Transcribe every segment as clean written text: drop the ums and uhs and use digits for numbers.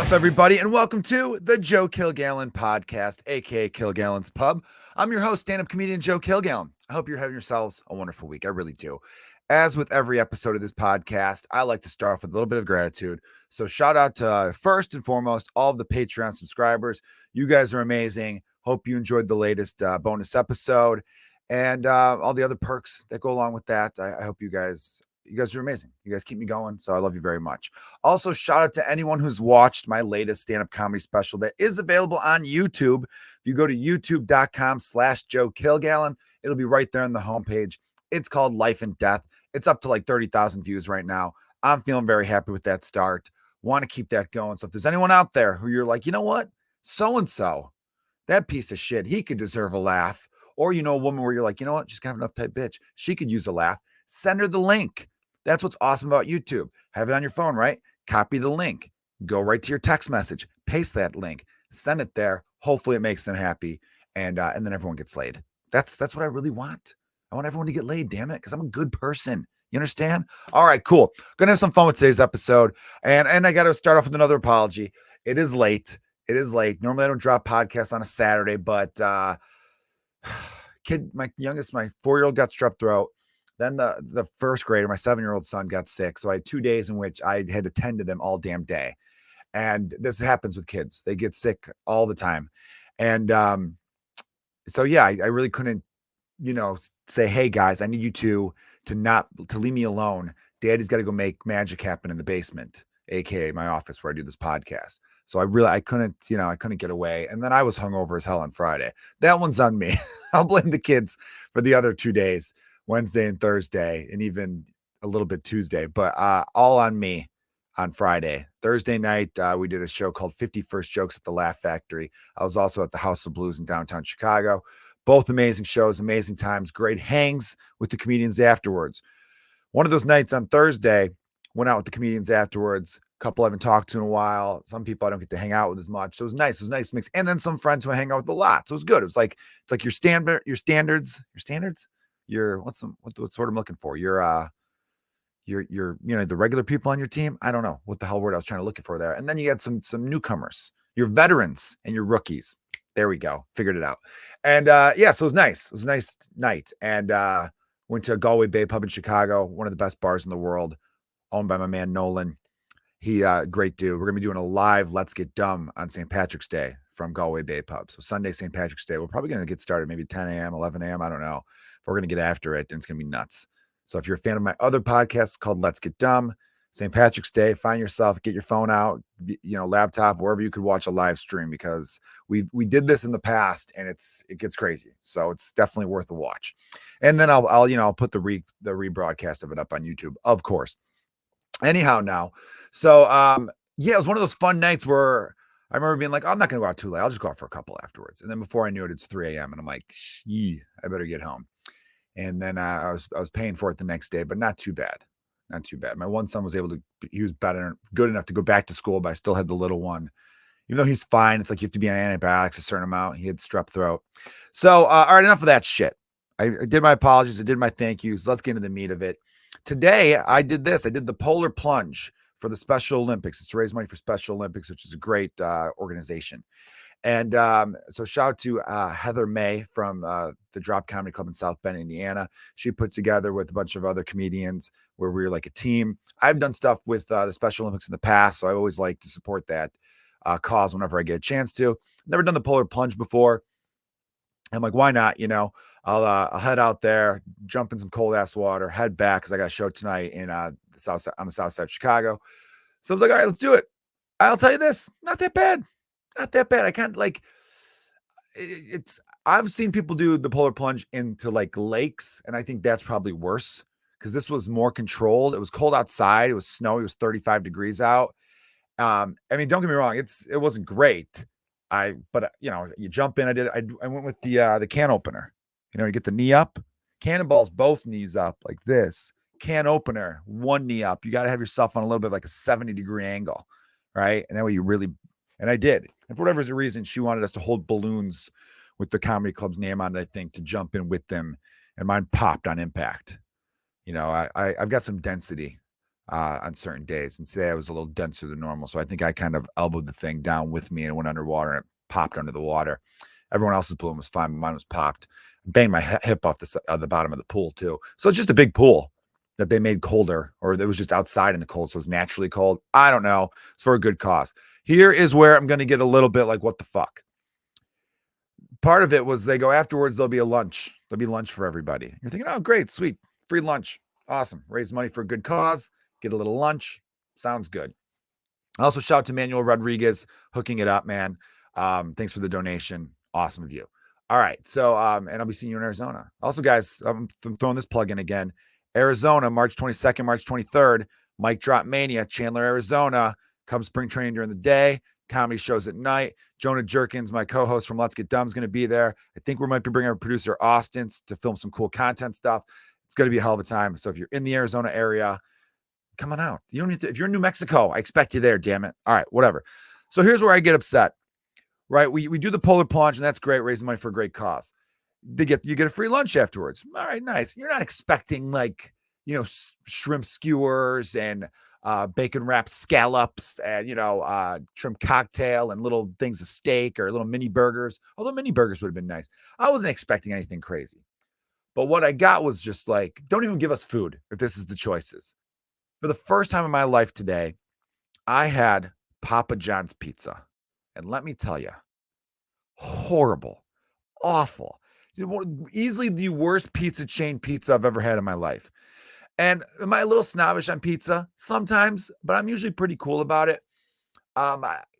up, everybody, and welcome to the Joe Kilgallon podcast, aka Kilgallon's Pub. I'm your host, stand-up comedian Joe Kilgallon. I hope you're having yourselves a wonderful week. I really do. As with every episode of this podcast, I like to start off with a little bit of gratitude. So shout out to, first and foremost, all of the Patreon subscribers. You guys are amazing. Hope you enjoyed the latest bonus episode and all the other perks that go along with that. I hope you guys are amazing. You guys keep me going, so I love you very much. Also, shout out to anyone who's watched my latest stand-up comedy special that is available on YouTube. If you go to youtube.com/Joe Kilgallon, it'll be right there on the homepage. It's called Life and Death. It's up to like 30,000 views right now. I'm feeling very happy with that start. Want to keep that going. So if there's anyone out there who you're like, you know what? So-and-so, that piece of shit, he could deserve a laugh. Or you know a woman where you're like, you know what? She's kind of an uptight bitch. She could use a laugh. Send her the link. That's what's awesome about YouTube. Have it on your phone, right? Copy the link. Go right to your text message. Paste that link. Send it there. Hopefully it makes them happy. And then everyone gets laid. That's what I really want. I want everyone to get laid, damn it, because I'm a good person. You understand? All right, cool. Gonna have some fun with today's episode. And I got to start off with another apology. It is late. Normally I don't drop podcasts on a Saturday, but my 4-year-old got strep throat. Then the first grader, my 7-year-old son, got sick. So I had 2 days in which I had to tend to them all damn day. And this happens with kids. They get sick all the time. And so, yeah, I really couldn't, say, hey, guys, I need you to leave me alone. Daddy's got to go make magic happen in the basement, aka my office where I do this podcast. So I couldn't get away. And then I was hungover as hell on Friday. That one's on me. I'll blame the kids for the other 2 days. Wednesday and Thursday, and even a little bit Tuesday, but all on me on Friday. Thursday night, we did a show called 51st Jokes at the Laugh Factory. I was also at the House of Blues in downtown Chicago. Both amazing shows, amazing times, great hangs with the comedians afterwards. One of those nights on Thursday, went out with the comedians afterwards. A couple I haven't talked to in a while. Some people I don't get to hang out with as much. So it was nice. It was a nice mix. And then some friends who I hang out with a lot. So it was good. It's like your standards. What's the word I'm looking for? You're the regular people on your team. I don't know what the hell word I was trying to look for there. And then you got some newcomers, your veterans and your rookies. There we go. Figured it out. And so it was nice. It was a nice night. And went to Galway Bay Pub in Chicago, one of the best bars in the world, owned by my man Nolan. He great dude. We're gonna be doing a live Let's Get Dumb on St. Patrick's Day from Galway Bay Pub. So Sunday, St. Patrick's Day. We're probably gonna get started maybe 10 a.m., 11 a.m. I don't know. We're going to get after it, and it's going to be nuts. So if you're a fan of my other podcast called Let's Get Dumb, St. Patrick's Day, find yourself, get your phone out, laptop, wherever you could watch a live stream, because we did this in the past and it gets crazy. So it's definitely worth a watch. And then I'll put the rebroadcast of it up on YouTube, of course. Anyhow, now, so it was one of those fun nights where I remember being like, oh, I'm not going to go out too late. I'll just go out for a couple afterwards. And then before I knew it, it's 3 a.m. and I'm like, I better get home. And then I was paying for it the next day, but not too bad. Not too bad. My one son was he was good enough to go back to school, but I still had the little one. Even though he's fine, it's like you have to be on antibiotics a certain amount. He had strep throat. So, all right, enough of that shit. I did my apologies. I did my thank yous. Let's get into the meat of it. Today, I did this. I did the polar plunge for the Special Olympics. It's to raise money for Special Olympics, which is a great organization. And so shout out to Heather May from the Drop Comedy Club in South Bend, Indiana. She put together with a bunch of other comedians where we were like a team. I've done stuff with the Special Olympics in the past, so I always like to support that cause whenever I get a chance to. Never done the polar plunge before. I'm like, why not? I'll head out there, jump in some cold ass water, head back because I got a show tonight in on the south side of Chicago. So I was like, all right, let's do it. I'll tell you this, not that bad. Not that bad. I can't I've seen people do the polar plunge into like lakes, and I think that's probably worse because this was more controlled. It was cold outside. It was snowy. It was 35 degrees out. Don't get me wrong. It wasn't great. But you jump in. I went with the can opener. You get the knee up. Cannonballs both knees up like this. Can opener, one knee up. You got to have yourself on a little bit like a 70-degree angle, right? And that way and I did. And for whatever reason, she wanted us to hold balloons with the comedy club's name on it, I think, to jump in with them. And mine popped on impact. I've got some density. on certain days. And today I was a little denser than normal. So I think I kind of elbowed the thing down with me and it went underwater and it popped under the water. Everyone else's balloon was fine, but mine was popped. Banged my hip off the bottom of the pool too. So it's just a big pool that they made colder, or it was just outside in the cold, so it was naturally cold. I don't know. It's for a good cause. Here is where I'm going to get a little bit like, what the fuck? Part of it was they go afterwards, there'll be a lunch. There'll be lunch for everybody. You're thinking, oh, great, sweet, free lunch. Awesome. Raise money for a good cause, get a little lunch. Sounds good. Also, shout out to Manuel Rodriguez hooking it up, man. Thanks for the donation. Awesome of you. All right. So, and I'll be seeing you in Arizona. Also, guys, I'm throwing this plug in again. Arizona, March 22nd, March 23rd, Mic Drop Mania, Chandler, Arizona. Come spring training during the day, comedy shows at night. Jonah Jerkins, my co-host from Let's Get Dumb, is going to be there. I think we might be bringing our producer, Austin, to film some cool content stuff. It's going to be a hell of a time. So if you're in the Arizona area, come on out. You don't need to. If you're in New Mexico, I expect you there, damn it. All right, whatever. So here's where I get upset, right? We do the polar plunge, and that's great, raising money for a great cause. You get a free lunch afterwards. All right, nice. You're not expecting like, shrimp skewers and bacon wrapped scallops and, shrimp cocktail and little things of steak or little mini burgers. Although mini burgers would have been nice. I wasn't expecting anything crazy. But what I got was just like, don't even give us food if this is the choices. For the first time in my life today, I had Papa John's pizza. And let me tell you, horrible, awful, easily the worst pizza chain pizza I've ever had in my life. And am I a little snobbish on pizza? Sometimes, but I'm usually pretty cool about it.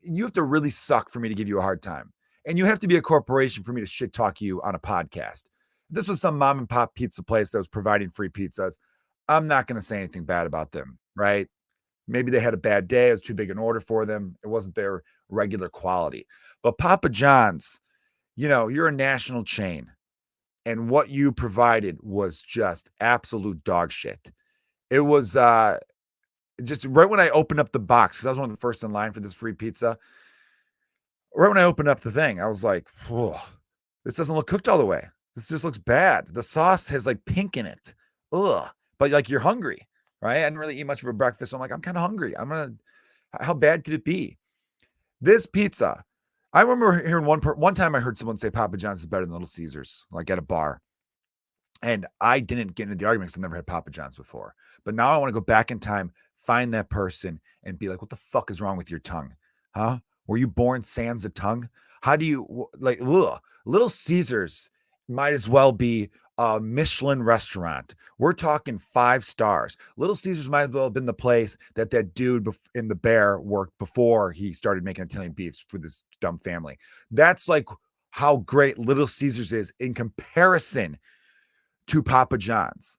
You have to really suck for me to give you a hard time. And you have to be a corporation for me to shit talk you on a podcast. If this was some mom and pop pizza place that was providing free pizzas, I'm not going to say anything bad about them, right? Maybe they had a bad day. It was too big an order for them. It wasn't their regular quality. But Papa John's, you're a national chain. And what you provided was just absolute dog shit. It was just right when I opened up the box, because I was one of the first in line for this free pizza. Right when I opened up the thing, I was like, whoa, this doesn't look cooked all the way. This just looks bad. The sauce has like pink in it. Ugh. But like you're hungry, right? I didn't really eat much of a breakfast. So I'm like, I'm kind of hungry. How bad could it be? This pizza, I remember hearing one time I heard someone say Papa John's is better than Little Caesars, like at a bar. And I didn't get into the argument because I never had Papa John's before. But now I want to go back in time, find that person and be like, what the fuck is wrong with your tongue? Huh? Were you born sans a tongue? How do you like, ugh. Little Caesars might as well be a Michelin restaurant. We're talking 5 stars. Little Caesars might as well have been the place that dude in the Bear worked before he started making Italian beefs for this dumb family. That's like how great Little Caesars is in comparison to Papa John's.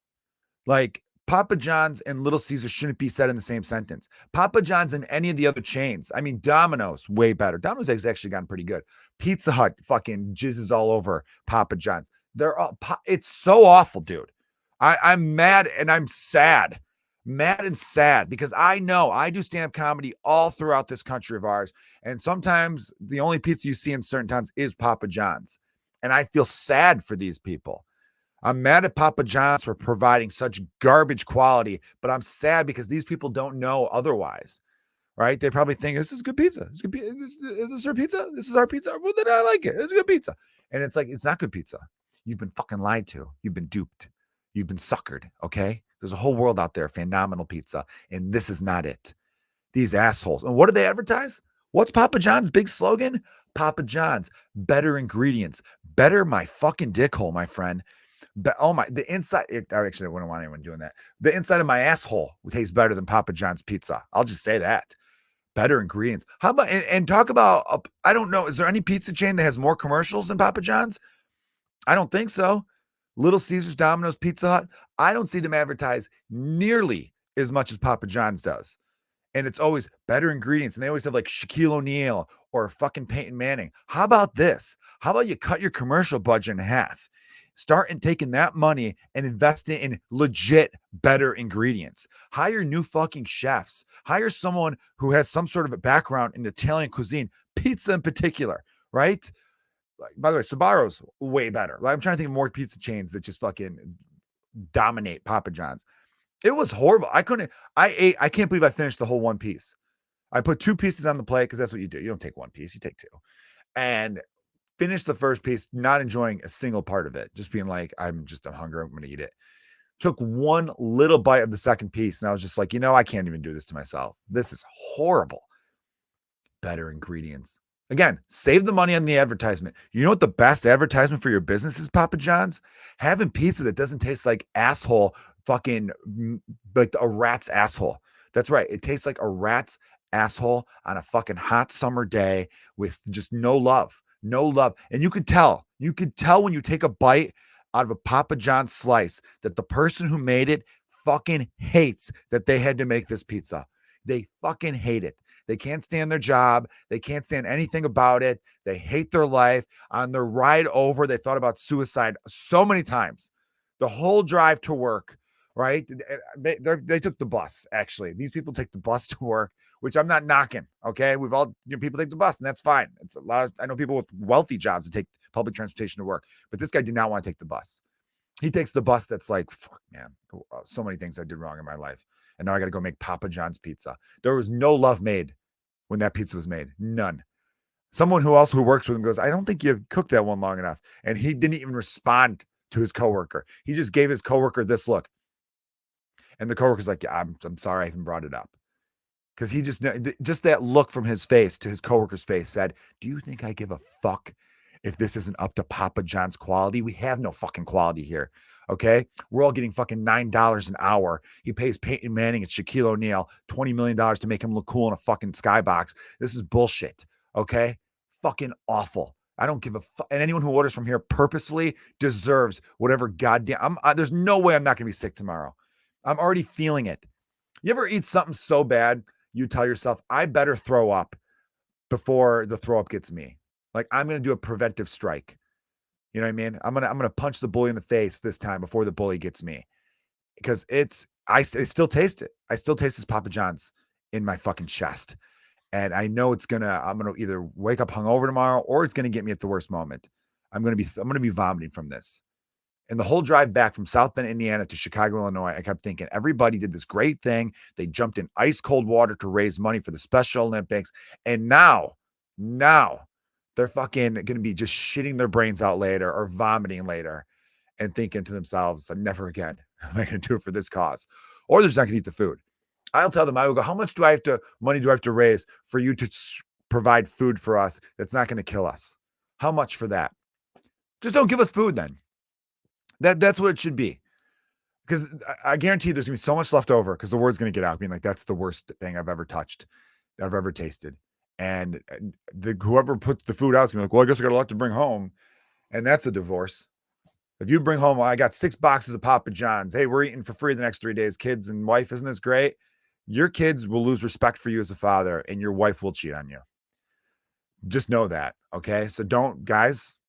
Like Papa John's and Little Caesars shouldn't be said in the same sentence. Papa John's and any of the other chains. I mean, Domino's, way better. Domino's has actually gotten pretty good. Pizza Hut fucking jizzes all over Papa John's. It's so awful, dude. I'm mad and I'm sad. Mad and sad because I know I do stand-up comedy all throughout this country of ours. And sometimes the only pizza you see in certain towns is Papa John's. And I feel sad for these people. I'm mad at Papa John's for providing such garbage quality, but I'm sad because these people don't know otherwise, right? They probably think this is good pizza. It's good pizza. Is this our pizza? This is our pizza. Well, then I like it. It's good pizza. And it's like, it's not good pizza. You've been fucking lied to. You've been duped. You've been suckered. Okay. There's a whole world out there, phenomenal pizza. And this is not it. These assholes. And what do they advertise? What's Papa John's big slogan? Papa John's, better ingredients, better my fucking dick hole, my friend. The inside, I actually wouldn't want anyone doing that. The inside of my asshole tastes better than Papa John's pizza. I'll just say that. Better ingredients. How about, and talk about, I don't know, is there any pizza chain that has more commercials than Papa John's? I don't think so. Little Caesars, Domino's, Pizza Hut, I don't see them advertise nearly as much as Papa John's does. And it's always better ingredients. And they always have like Shaquille O'Neal or fucking Peyton Manning. How about this? How about you cut your commercial budget in half? Start and taking that money and invest it in legit better ingredients. Hire new fucking chefs. Hire someone who has some sort of a background in Italian cuisine, pizza in particular, right? Like, by the way, Sbarro's way better. Like, I'm trying to think of more pizza chains that just fucking dominate Papa John's. It was horrible. I can't believe I finished the whole one piece. I put 2 pieces on the plate because that's what you do. You don't take 1 piece, you take 2. And finished the first piece, not enjoying a single part of it, just being like, I'm hungry, I'm gonna eat it. Took one little bite of the second piece, and I was just like, I can't even do this to myself. This is horrible. Better ingredients. Again, save the money on the advertisement. You know what the best advertisement for your business is, Papa John's? Having pizza that doesn't taste like asshole, fucking like a rat's asshole. That's right. It tastes like a rat's asshole on a fucking hot summer day with just no love. No love. And you could tell when you take a bite out of a Papa John's slice that the person who made it fucking hates that they had to make this pizza. They fucking hate it. They can't stand their job. They can't stand anything about it. They hate their life. On their ride over, they thought about suicide so many times. The whole drive to work, right? They took the bus, actually. These people take the bus to work, which I'm not knocking, okay? We've all, people take the bus, and that's fine. It's a lot of, I know people with wealthy jobs that take public transportation to work, but this guy did not want to take the bus. He takes the bus that's like, fuck, man, so many things I did wrong in my life. And now I got to go make Papa John's pizza. There was no love made when that pizza was made. None. Someone who works with him goes, I don't think you cooked that one long enough. And he didn't even respond to his coworker. He just gave his coworker this look. And the coworker's like, yeah, I'm sorry I even brought it up. Because he just that look from his face to his coworker's face said, do you think I give a fuck if this isn't up to Papa John's quality? We have no fucking quality here. Okay. We're all getting fucking $9 an hour. He pays Peyton Manning and Shaquille O'Neal $20 million to make him look cool in a fucking skybox. This is bullshit. Okay. Fucking awful. I don't give a fuck. And anyone who orders from here purposely deserves whatever goddamn. There's no way I'm not going to be sick tomorrow. I'm already feeling it. You ever eat something so bad, you tell yourself, I better throw up before the throw up gets me. Like, I'm going to do a preventive strike. You know what I mean? I'm going to punch the bully in the face this time before the bully gets me. Because I still taste it. I still taste this Papa John's in my fucking chest. And I know I'm going to either wake up hungover tomorrow or it's going to get me at the worst moment. I'm going to be vomiting from this. And the whole drive back from South Bend, Indiana to Chicago, Illinois, I kept thinking everybody did this great thing. They jumped in ice cold water to raise money for the Special Olympics. And now they're fucking going to be just shitting their brains out later or vomiting later and thinking to themselves, never again am I going to do it for this cause. Or they're just not going to eat the food. I'll tell them, I will go, how much money do I have to raise for you to provide food for us that's not going to kill us? How much for that? Just don't give us food then. That's what it should be. Because I guarantee there's going to be so much left over because the word's going to get out being like, that's the worst thing I've ever touched, I've ever tasted. And whoever puts the food out is going to be like, well, I guess I got a lot to bring home. And that's a divorce. If you bring home, I got 6 boxes of Papa John's. Hey, we're eating for free the next 3 days, kids and wife. Isn't this great? Your kids will lose respect for you as a father and your wife will cheat on you. Just know that. Okay. So guys,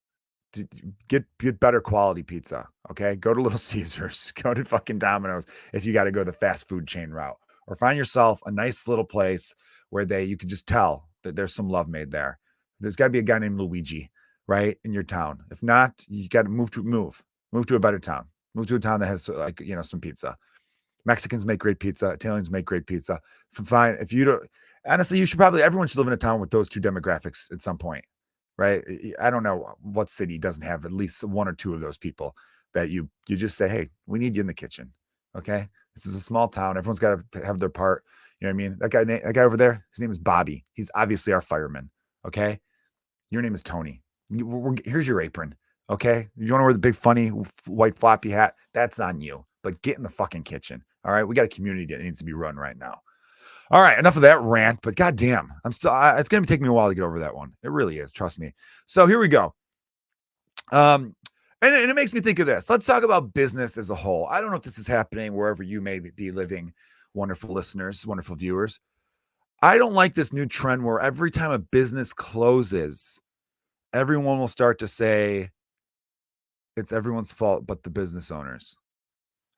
get better quality pizza. Okay. Go to Little Caesars, go to fucking Domino's if you got to go the fast food chain route, or find yourself a nice little place where you can just tell that there's some love made there. There's got to be a guy named Luigi, right, in your town. If not, you got to move to a better town. Move to a town that has some pizza. Mexicans make great pizza. Italians make great pizza. Fine. If you don't, honestly, everyone should live in a town with those 2 demographics at some point, right? I don't know what city doesn't have at least 1 or 2 of those people that you just say, hey, we need you in the kitchen. Okay. This is a small town. Everyone's got to have their part. You know what I mean? That guy over there, his name is Bobby. He's obviously our fireman. Okay. Your name is Tony. Here's your apron. Okay. If you want to wear the big funny white floppy hat, that's on you. But get in the fucking kitchen. All right. We got a community that needs to be run right now. All right. Enough of that rant, but goddamn, it's going to take me a while to get over that one. It really is. Trust me. So here we go. And it makes me think of this. Let's talk about business as a whole. I don't know if this is happening wherever you may be living, wonderful listeners, wonderful viewers. I don't like this new trend where every time a business closes, everyone will start to say it's everyone's fault but the business owners.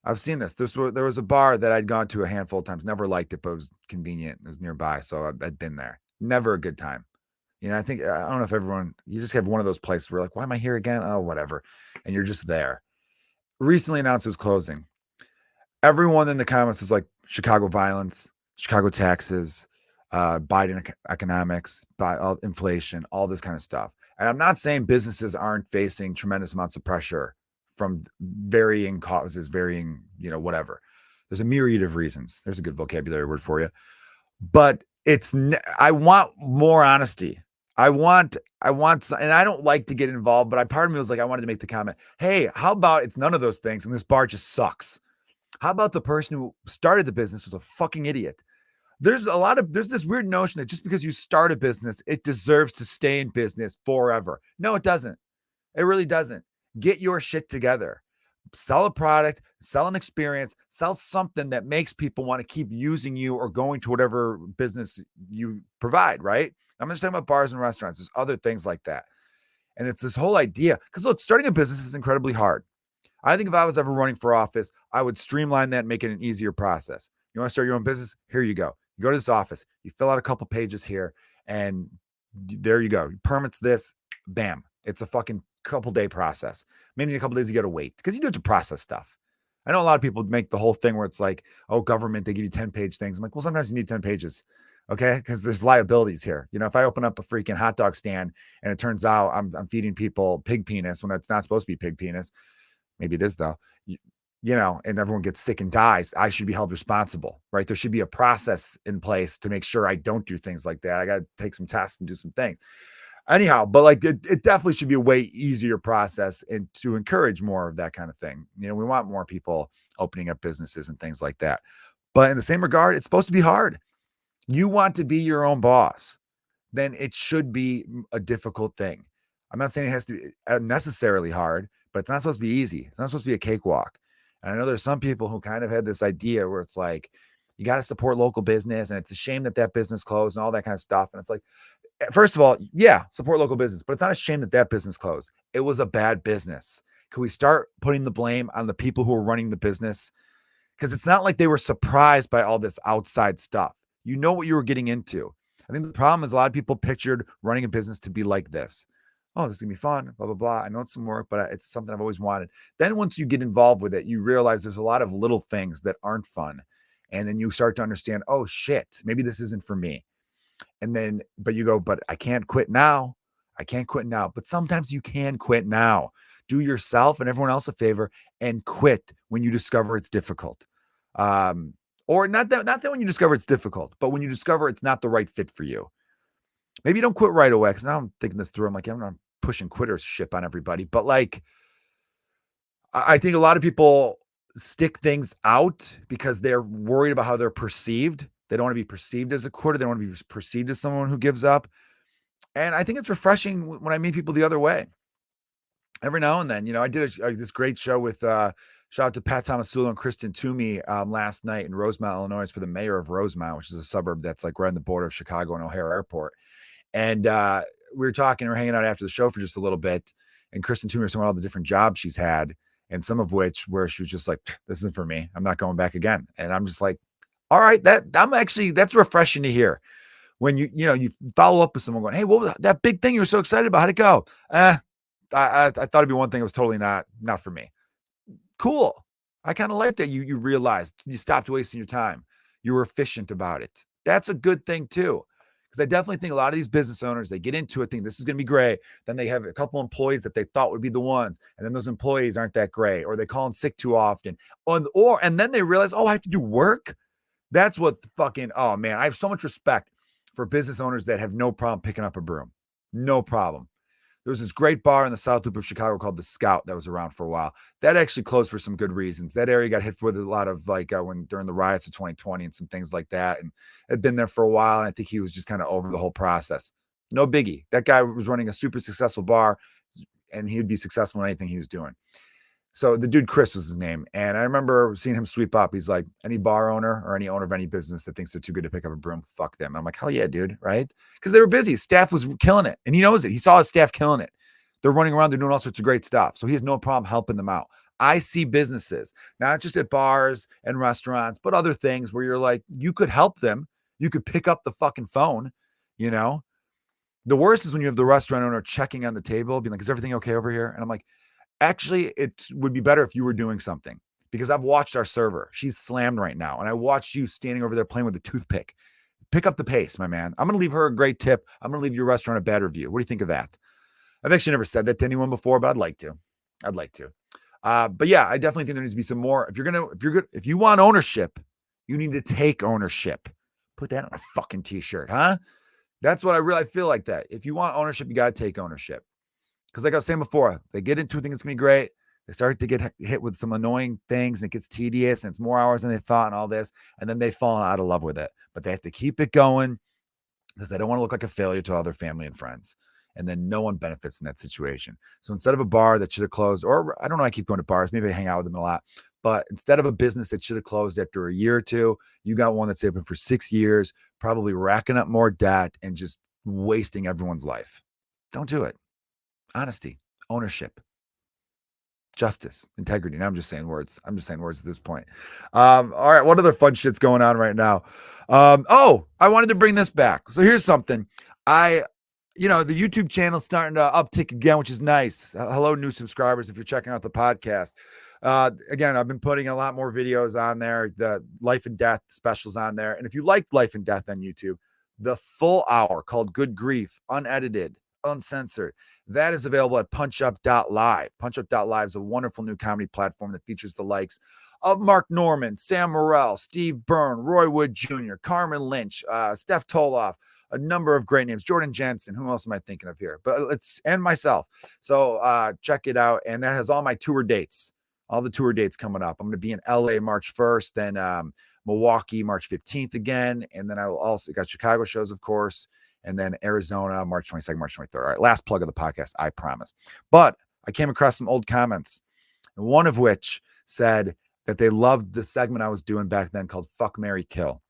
I've seen this. There was a bar that I'd gone to a handful of times, never liked it, but it was convenient. It was nearby, so I'd been there. Never a good time. I don't know if you just have one of those places where like, why am I here again? Oh, whatever. And you're just there. Recently announced it was closing. Everyone in the comments was like, Chicago violence, Chicago taxes, Biden economics, inflation, all this kind of stuff. And I'm not saying businesses aren't facing tremendous amounts of pressure from varying causes, varying, whatever. There's a myriad of reasons. There's a good vocabulary word for you. But I want more honesty. I want, and I don't like to get involved, but part of me was like, I wanted to make the comment, hey, how about it's none of those things and this bar just sucks? How about the person who started the business was a fucking idiot? There's this weird notion that just because you start a business, it deserves to stay in business forever. No, it doesn't. It really doesn't. Get your shit together. Sell a product, sell an experience, sell something that makes people want to keep using you or going to whatever business you provide, right? I'm just talking about bars and restaurants. There's other things like that. And it's this whole idea. Because look, starting a business is incredibly hard. I think if I was ever running for office, I would streamline that and make it an easier process. You want to start your own business? Here you go. You go to this office, you fill out a couple pages here, and there you go. Permits this, bam. It's a fucking couple day process. Maybe in a couple days you got to wait because you do have to process stuff. I know a lot of people make the whole thing where it's like, oh, government, they give you 10-page things. I'm like, well, sometimes you need 10 pages. Okay. Because there's liabilities here. If I open up a freaking hot dog stand and it turns out I'm feeding people pig penis when it's not supposed to be pig penis, maybe it is though, and everyone gets sick and dies, I should be held responsible, right? There should be a process in place to make sure I don't do things like that. I got to take some tests and do some things. Anyhow, but like it definitely should be a way easier process and to encourage more of that kind of thing. We want more people opening up businesses and things like that. But in the same regard, it's supposed to be hard. You want to be your own boss, then it should be a difficult thing. I'm not saying it has to be necessarily hard, but it's not supposed to be easy. It's not supposed to be a cakewalk. And I know there's some people who kind of had this idea where it's like, you got to support local business and it's a shame that business closed and all that kind of stuff. And it's like, first of all, yeah, support local business, but it's not a shame that business closed. It was a bad business. Can we start putting the blame on the people who are running the business? Because it's not like they were surprised by all this outside stuff. You know what you were getting into. I think the problem is a lot of people pictured running a business to be like this. Oh, this is gonna be fun, blah, blah, blah. I know it's some work, but it's something I've always wanted. Then once you get involved with it, you realize there's a lot of little things that aren't fun. And then you start to understand, oh shit, maybe this isn't for me. And then, but you go, but I can't quit now. I can't quit now. But sometimes you can quit now. Do yourself and everyone else a favor and quit when you discover it's difficult. Or not that when you discover it's difficult, but when you discover it's not the right fit for you. Maybe you don't quit right away. Cause now I'm thinking this through. I'm like, I'm not pushing quittership on everybody, but like, I think a lot of people stick things out because they're worried about how they're perceived. They don't want to be perceived as a quitter. They want to be perceived as someone who gives up. And I think it's refreshing when I meet people the other way. Every now and then, I did this great show with, shout out to Pat Tomasulo and Kristen Toomey last night in Rosemount, Illinois, for the mayor of Rosemount, which is a suburb that's like right on the border of Chicago and O'Hare Airport. And we were talking, we were hanging out after the show for just a little bit. And Kristen Toomey was talking about all the different jobs she's had, and some of which where she was just like, this isn't for me. I'm not going back again. And I'm just like, all right, that's refreshing to hear. When you follow up with someone going, hey, what was that big thing you were so excited about? How'd it go? I thought it'd be one thing. It was totally not for me. Cool. I kind of like that you realized you stopped wasting your time. You were efficient about it. That's a good thing too. Because I definitely think a lot of these business owners, they get into it, think this is going to be great. Then they have a couple employees that they thought would be the ones. And then those employees aren't that great, or they call in sick too often. And then they realize, oh, I have to do work. That's what oh man, I have so much respect for business owners that have no problem picking up a broom. No problem. There was this great bar in the South Loop of Chicago called The Scout that was around for a while. That actually closed for some good reasons. That area got hit with a lot of during the riots of 2020 and some things like that, and had been there for a while. And I think he was just kind of over the whole process. No biggie. That guy was running a super successful bar, and he would be successful in anything he was doing. So the dude, Chris was his name. And I remember seeing him sweep up. He's like, any bar owner or any owner of any business that thinks they're too good to pick up a broom, fuck them. I'm like, hell yeah, dude. Right. Because they were busy. Staff was killing it. And he knows it. He saw his staff killing it. They're running around. They're doing all sorts of great stuff. So he has no problem helping them out. I see businesses, not just at bars and restaurants, but other things where you're like, you could help them. You could pick up the fucking phone. The worst is when you have the restaurant owner checking on the table, being like, is everything okay over here? And I'm like, actually, it would be better if you were doing something, because I've watched our server. She's slammed right now. And I watched you standing over there playing with a toothpick. Pick up the pace, my man. I'm going to leave her a great tip. I'm going to leave your restaurant a bad review. What do you think of that? I've actually never said that to anyone before, but I'd like to. But yeah, I definitely think there needs to be some more. If you want ownership, you need to take ownership. Put that on a fucking t-shirt, huh? That's what I feel like that. If you want ownership, you got to take ownership. Because like I was saying before, they get into it, think it's going to be great. They start to get hit with some annoying things and it gets tedious and it's more hours than they thought and all this. And then they fall out of love with it. But they have to keep it going because they don't want to look like a failure to all their family and friends. And then no one benefits in that situation. So instead of a bar that should have closed, or I don't know, I keep going to bars, maybe I hang out with them a lot. But instead of a business that should have closed after a year or two, you got one that's open for 6 years, probably racking up more debt and just wasting everyone's life. Don't do it. Honesty, ownership, justice, integrity. Now I'm just saying words. I'm just saying words at this point. All right. What other fun shit's going on right now? I wanted to bring this back. So here's something. The YouTube channel's starting to uptick again, which is nice. Hello, new subscribers. If you're checking out the podcast, again, I've been putting a lot more videos on there, the life and death specials on there. And if you like life and death on YouTube, the full hour called Good Grief, unedited, uncensored, that is available at punchup.live. Punchup.live is a wonderful new comedy platform that features the likes of Mark Norman, Sam Morrell, Steve Byrne, Roy Wood Jr., Carmen Lynch, Steph Toloff, a number of great names, Jordan Jensen. Who else am I thinking of here? But and myself. So check it out. And that has all my tour dates, all the tour dates coming up. I'm going to be in LA March 1st, then Milwaukee March 15th again. And then I will also got Chicago shows, of course. And then Arizona, March 22nd, March 23rd. All right, last plug of the podcast, I promise. But I came across some old comments, one of which said that they loved the segment I was doing back then called Fuck, Marry, Kill.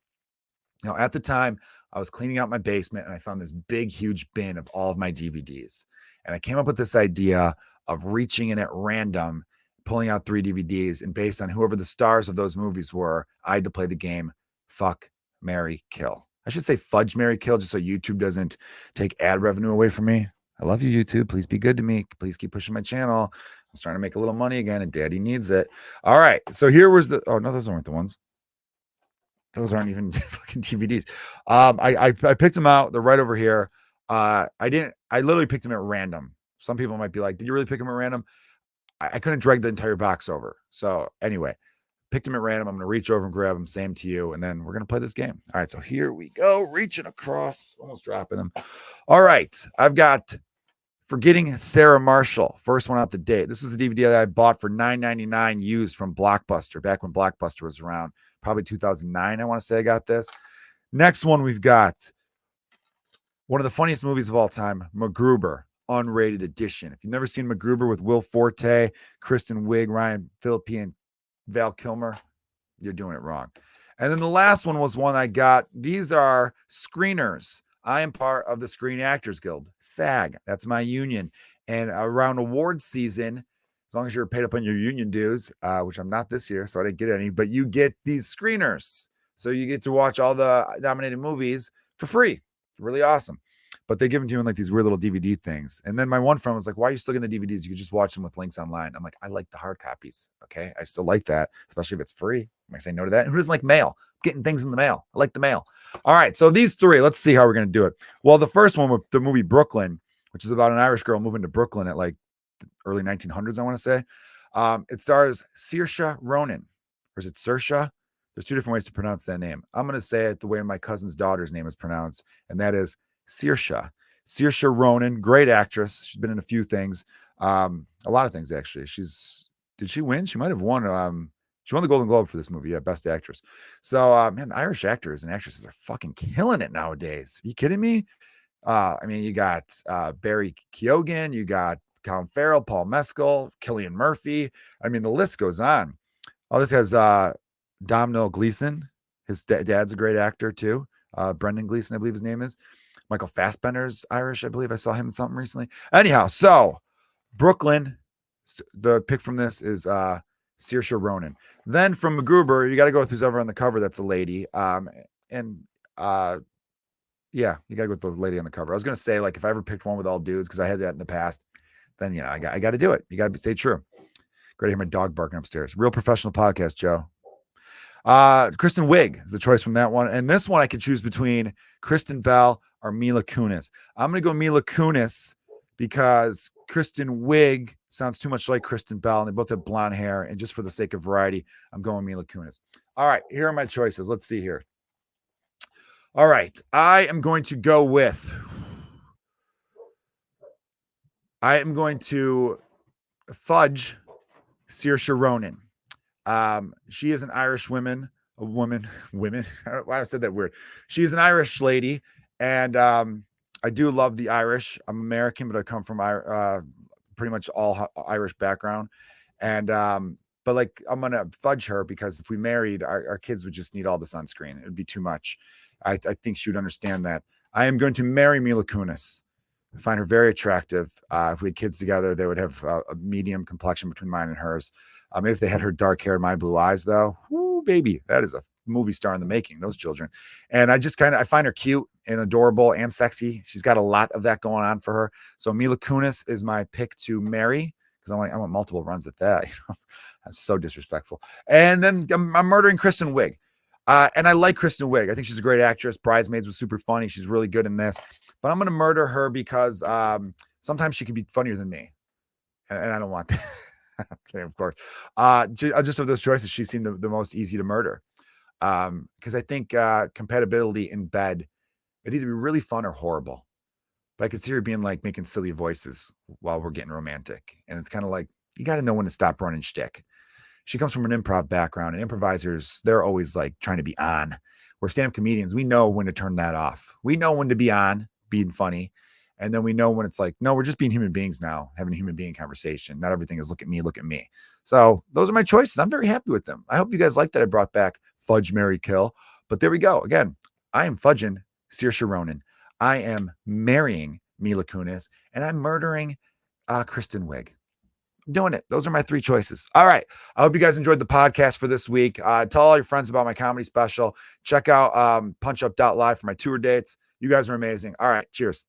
Now, at the time, I was cleaning out my basement and I found this big, huge bin of all of my DVDs. And I came up with this idea of reaching in at random, pulling out 3 DVDs, and based on whoever the stars of those movies were, I had to play the game Fuck, Marry, Kill. I should say Fudge, Marry, Kill, just so YouTube doesn't take ad revenue away from me. I love you, YouTube. Please be good to me. Please keep pushing my channel. I'm starting to make a little money again, and Daddy needs it. All right. So here was the. Oh no, those aren't the ones. Those aren't even fucking DVDs. I picked them out. They're right over here. I literally picked them at random. Some people might be like, "Did you really pick them at random?" I couldn't drag the entire box over. So anyway. Picked them at random. I'm going to reach over and grab them. Same to you. And then we're going to play this game. All right. So here we go. Reaching across. Almost dropping them. All right. I've got Forgetting Sarah Marshall. First one out the date. This was a DVD that I bought for $9.99 used from Blockbuster. Back when Blockbuster was around. Probably 2009, I want to say I got this. Next one we've got. One of the funniest movies of all time. MacGruber. Unrated edition. If you've never seen MacGruber with Will Forte, Kristen Wiig, Ryan Phillippe, and Val Kilmer, you're doing it wrong. And then the last one was one I got. These are screeners. I am part of the Screen Actors Guild, SAG. That's my union. And around awards season, as long as you're paid up on your union dues, which I'm not this year, so I didn't get any, but you get these screeners. So you get to watch all the nominated movies for free. It's really awesome. But they give them to you in like these weird little DVD things. And then my one friend was like, why are you still getting the DVDs? You could just watch them with links online. I'm like, I like the hard copies. Okay. I still like that, especially if it's free. I'm going to say no to that. And who doesn't like mail? Getting things in the mail. I like the mail. All right. So these 3, let's see how we're going to do it. Well, the first one with the movie Brooklyn, which is about an Irish girl moving to Brooklyn at like the early 1900s, I want to say. It stars Saoirse Ronan. Or is it Saoirse? There's 2 different ways to pronounce that name. I'm going to say it the way my cousin's daughter's name is pronounced, and that is Saoirse Ronan, great actress. She's been in a few things, a lot of things actually. Did she win? She might have won. She won the Golden Globe for this movie, yeah, best actress. So, man, the Irish actors and actresses are fucking killing it nowadays. Are you kidding me? I mean, you got Barry Keoghan, you got Colin Farrell, Paul Mescal, Cillian Murphy. I mean, the list goes on. Oh, this has Domhnall Gleeson. His dad's a great actor too. Brendan Gleeson, I believe his name is. Michael Fassbender's Irish, I believe. I saw him in something recently. Anyhow, so Brooklyn, the pick from this is Saoirse Ronan. Then from MacGruber, you got to go with who's ever on the cover. That's a lady. Yeah, you got to go with the lady on the cover. I was going to say, like, if I ever picked one with all dudes, because I had that in the past, then, I got to do it. You got to stay true. Great to hear my dog barking upstairs. Real professional podcast, Joe. Kristen Wiig is the choice from that one. And this one I could choose between Kristen Bell or Mila Kunis. I'm going to go Mila Kunis because Kristen Wiig sounds too much like Kristen Bell, and they both have blonde hair. And just for the sake of variety, I'm going Mila Kunis. All right, here are my choices. Let's see here. All right, I am going to go with. I am going to Fudge Saoirse Ronan. She is an Irish woman. I don't know why I said that weird. She's an Irish lady, and I do love the Irish. I'm American, but I come from pretty much all Irish background, and but like I'm gonna fudge her because if we married, our kids would just need all the sunscreen. It would be too much. I think she would understand that. I am going to marry Mila Kunis. I find her very attractive. If we had kids together, they would have a medium complexion between mine and hers. Maybe if they had her dark hair and my blue eyes, though, whoo, baby, that is a movie star in the making, those children. And I find her cute and adorable and sexy. She's got a lot of that going on for her. So Mila Kunis is my pick to marry because I want multiple runs at that. That's so disrespectful. And then I'm murdering Kristen Wiig. And I like Kristen Wiig. I think she's a great actress. Bridesmaids was super funny. She's really good in this. But I'm going to murder her because sometimes she can be funnier than me. And I don't want that. Okay, of course. Just of those choices, she seemed the most easy to murder. Because I think compatibility in bed, it'd either be really fun or horrible. But I could see her being like making silly voices while we're getting romantic. And it's kind of like, you got to know when to stop running shtick. She comes from an improv background, and improvisers, they're always like trying to be on. We're stand-up comedians. We know when to turn that off. We know when to be on, being funny. And then we know when it's like, no, we're just being human beings now, having a human being conversation. Not everything is look at me, look at me. So those are my choices. I'm very happy with them. I hope you guys like that I brought back Fudge, Marry, Kill. But there we go. Again, I am fudging Saoirse Ronan. I am marrying Mila Kunis. And I'm murdering Kristen Wiig. I'm doing it. Those are my three choices. All right. I hope you guys enjoyed the podcast for this week. Tell all your friends about my comedy special. Check out punchup.live for my tour dates. You guys are amazing. All right. Cheers.